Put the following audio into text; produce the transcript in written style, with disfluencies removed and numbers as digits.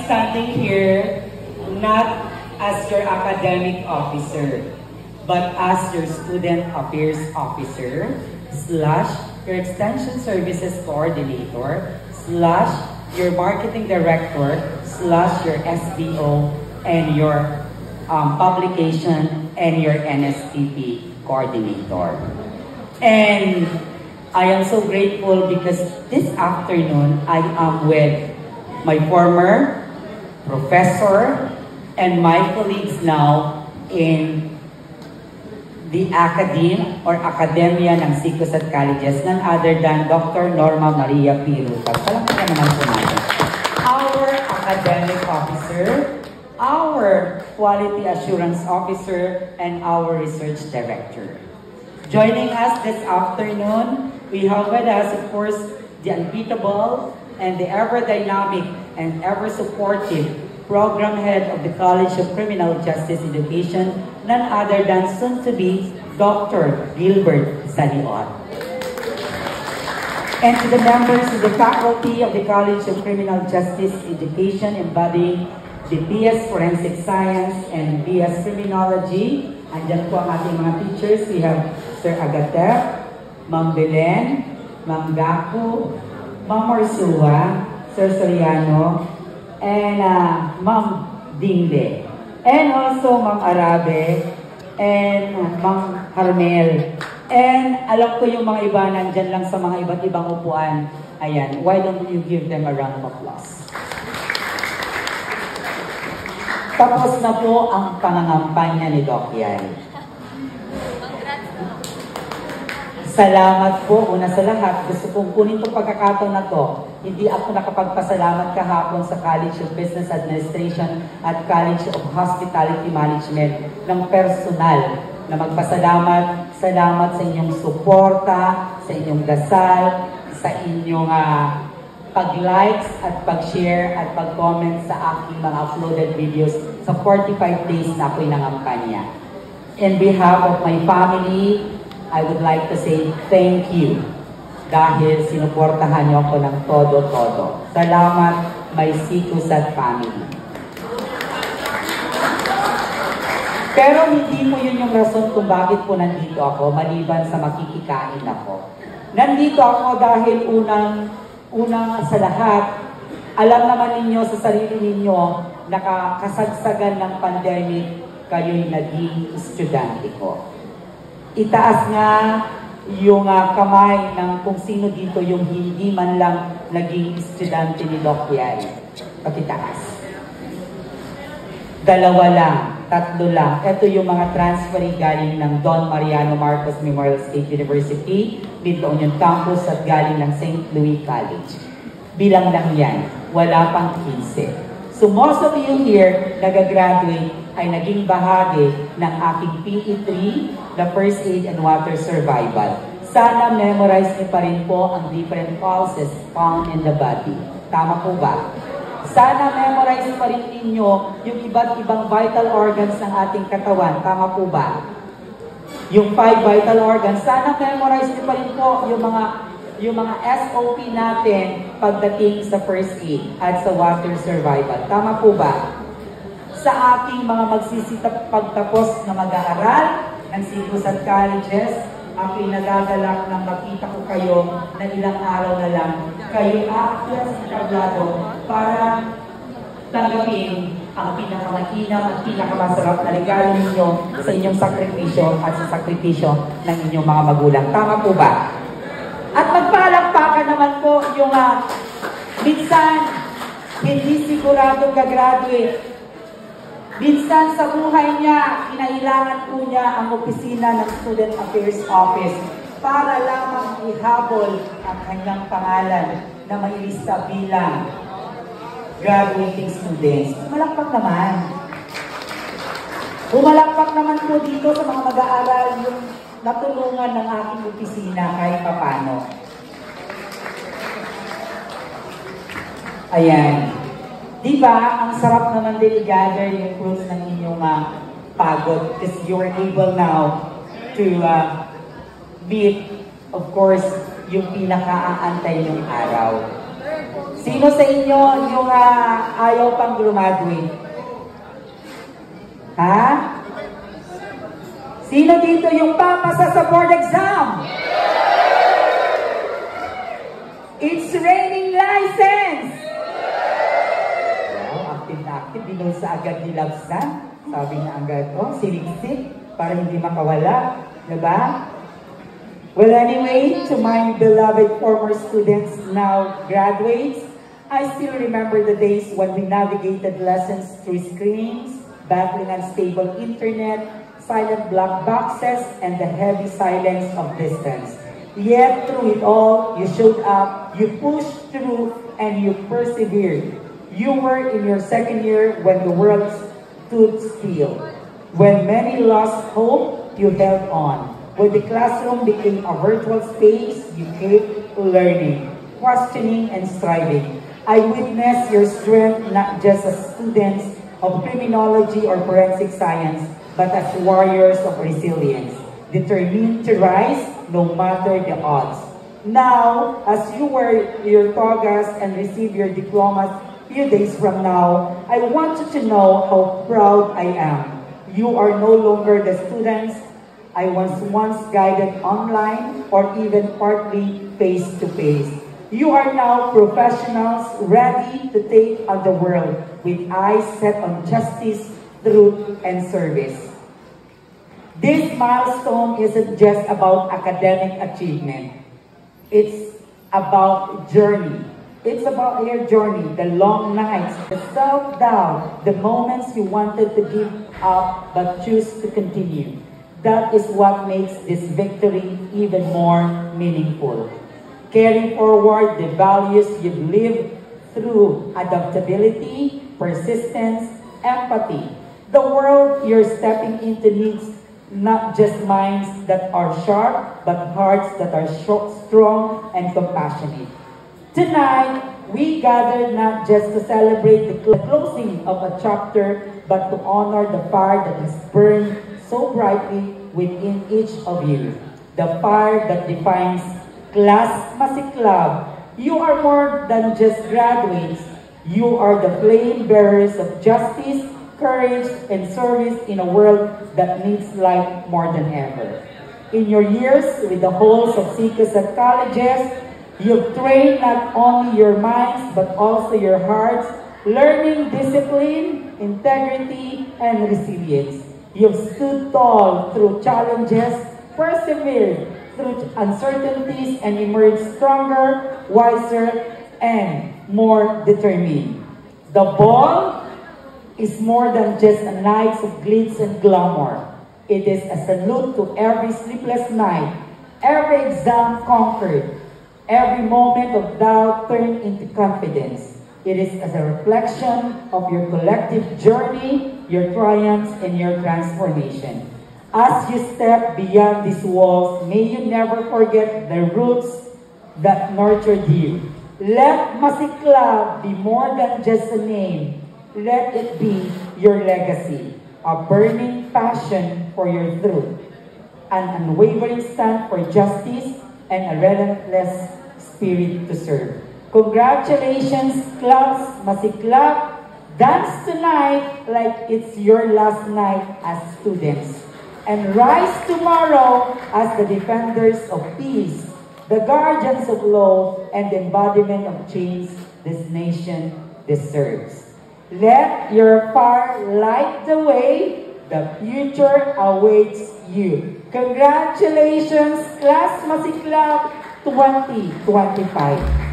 standing here not as your academic officer, but as your student affairs officer / your extension services coordinator / your marketing director / your SDO and your publication and your NSTP coordinator. And I am so grateful because this afternoon I am with my former professor and my colleagues now in the Academia ng SICUS at Colleges, none other than Dr. Norma Maria P. Rutas. Alam ko naman po natin. Our academic officer, our quality assurance officer, and our research director. Joining us this afternoon, we have with us, of course, the unbeatable and the ever-dynamic and ever-supportive Program Head of the College of Criminal Justice Education, none other than soon-to-be Dr. Gilbert Salion. And to the members of the faculty of the College of Criminal Justice Education embodying the BS Forensic Science and BS Criminology, andyan po ang ating mga teachers. We have Sir Agatep, Ma'am Belen, Ma'am Gaku, Ma'am Marsua, Sir Soriano, and Ma'am Dingle, and also Ma'am Arabe, and Ma'am Carmel. And alam ko yung mga iba nandyan lang sa mga iba't ibang upuan. Ayan, why don't you give them a round of applause? Tapos na po ang pangangampanya ni Doc Yari. Salamat po, una sa lahat. Gusto kong kunin itong pagkakataon na to. Hindi ako nakapagpasalamat kahapon sa College of Business Administration at College of Hospitality Management ng personal na magpasalamat. Salamat sa inyong suporta, sa inyong dasal, sa inyong pag-likes at pag-share at pag-comment sa aking mga uploaded videos sa 45 days na ako'y nangampanya. In behalf of my family, I would like to say thank you dahil sinuportahan niyo ako ng todo-todo. Salamat, my SICUS at family. Pero hindi po yun yung rason kung bakit po nandito ako, maliban sa makikikain ako. Nandito ako dahil unang sa lahat, alam naman ninyo sa sarili ninyo, nakakasagsagan ng pandemic, kayo'y naging estudyante ko. Itaas nga yung kamay ng kung sino dito yung hindi man lang naging estudyante ni Doc Yari. Pakitaas. Dalawa lang, tatlo lang. Ito yung mga transferee galing ng Don Mariano Marcos Memorial State University, Mid-La Union Campus at galing ng St. Louis College. Bilang lang yan, wala pang 15. So most of you here, nagagraduate, ay naging bahagi ng aking PE3, the First Aid and Water Survival. Sana memorize niyo pa rin po ang different pulses found in the body. Tama po ba? Sana memorize niyo pa rin ninyo yung iba't ibang vital organs ng ating katawan. Tama po ba? Yung 5 vital organs, sana memorize niyo pa rin po yung mga SOP natin pagdating sa first aid at sa water survival. Tama po ba? Sa aking mga magsisitap pagtapos na mag-aaral ng SICUS at Colleges, ako'y nagagalak nang makita ko kayo na ilang araw na lang kayo aakyat sa tablado para tanggapin ang pinakamakinam at pinakamasarap na regalo ninyo sa inyong sakripisyo at sa sakripisyo ng inyong mga magulang. Tama po ba? At magpalakpakan naman po yung minsan hindi siguradong gagraduate. Minsan sa buhay niya, kinailangan po niya ang opisina ng Student Affairs Office para lamang ihabol ang kanyang pangalan na mailista bilang graduating students. Pumalakpak naman. Pumalakpak naman po dito sa mga mag-aaral yung natulungan ng aking opisina kahit papano. Ayan. Diba, ang sarap naman din i-gather yung fruits ng inyong pagod because you are able now to meet, of course, yung pinaka-aantay yung araw. Sino sa inyo yung ayaw pang graduate? Ha? Sino dito yung papasa sa board exam? It's raining license! Wow, active na active. Binusa agad ni Labsan. Sabi niya agad, siliksik para hindi makawala. Diba? Well, anyway, to my beloved former students, now graduates, I still remember the days when we navigated lessons through screens, battling unstable internet, silent black boxes, and the heavy silence of distance. Yet, through it all, you showed up, you pushed through, and you persevered. You were in your second year when the world stood still. When many lost hope, you held on. When the classroom became a virtual space, you kept learning, questioning, and striving. I witnessed your strength not just as students of criminology or forensic science, but as warriors of resilience, determined to rise no matter the odds. Now, as you wear your togas and receive your diplomas few days from now, I want you to know how proud I am. You are no longer the students I was once guided online or even partly face-to-face. You are now professionals ready to take on the world with eyes set on justice, truth, and service. This milestone isn't just about academic achievement. It's about journey. It's about your journey, the long nights, the self-doubt, the moments you wanted to give up but choose to continue. That is what makes this victory even more meaningful. Carry forward the values you've lived through adaptability, persistence, empathy. The world you're stepping into needs not just minds that are sharp, but hearts that are strong and compassionate. Tonight, we gathered not just to celebrate the closing of a chapter, but to honor the fire that has burned so brightly within each of you. The fire that defines Class Masiklab. You are more than just graduates. You are the flame bearers of justice, courage, and service in a world that needs light more than ever. In your years with the halls of SICAs at colleges, you've trained not only your minds but also your hearts, learning discipline, integrity, and resilience. You've stood tall through challenges, persevered through uncertainties, and emerged stronger, wiser, and more determined. The ball is more than just a night of glitz and glamour. It is a salute to every sleepless night, every exam conquered, every moment of doubt turned into confidence. It is as a reflection of your collective journey, your triumphs, and your transformation. As you step beyond these walls, may you never forget the roots that nurtured you. Let Masiklab be more than just a name. Let it be your legacy, a burning passion for your truth, an unwavering stand for justice, and a relentless spirit to serve. Congratulations, Class Masiklab. Dance tonight like it's your last night as students. And rise tomorrow as the defenders of peace, the guardians of law, and the embodiment of change this nation deserves. Let your fire light the way. The future awaits you. Congratulations, Class Masiklab 2025.